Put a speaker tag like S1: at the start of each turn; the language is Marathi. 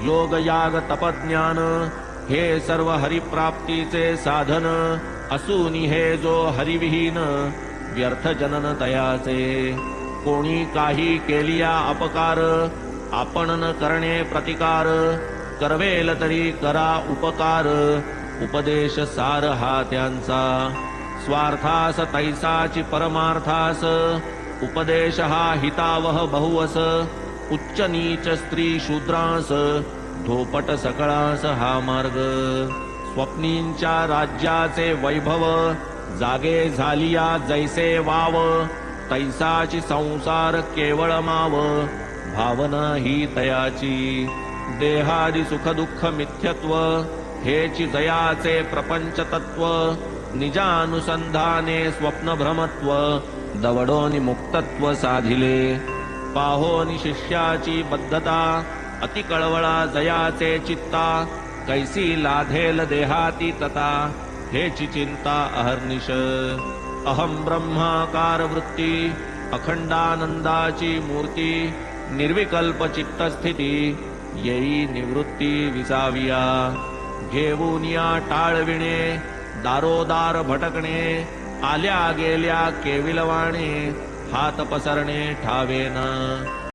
S1: योग याग तपज्ञान हे सर्व हरिप्राप्तीचे साधन असूनी हे जो हरिविहीन व्यर्थ जनन तयाचे। कोणी काही केलिया अपकार आपण न करणे प्रतिकार करवेल तरी करा उपकार उपदेश सार हा त्यांचा। स्वार्थास तैसाची परमार्थास उपदेश हा हितावह बहुवस। उच्च नीच स्त्री शूद्रास धोपट सकळास हा मार्ग। स्वप्नींच्या राज्याचे वैभव जागे झालिया जैसे वाव। तैसाची संसार केवळ माव भावना ही तयाची। देहादि सुख दुःख मिथ्यत्व हेची जयाचे प्रपंच तत्व। निजानुसंधाने स्वप्न भ्रमत्व दवडोनि मुक्तत्व साधिले। पाहोनि शिष्याची बद्धता अति कळवळा जयाचे चित्ता। कैसी लाधेल देहाती तता हेची चिंता अहर्निश। अहम ब्रह्माकार वृत्ती अखंडानंदाची मूर्ती। निर्विकल्प चित्तस्थिती येई निवृत्ती विसाविया। घेऊनिया टाळविणे दारोदार भटकणे। आल्या गेल्या केविलवाणे हात पसरणे ठावेना।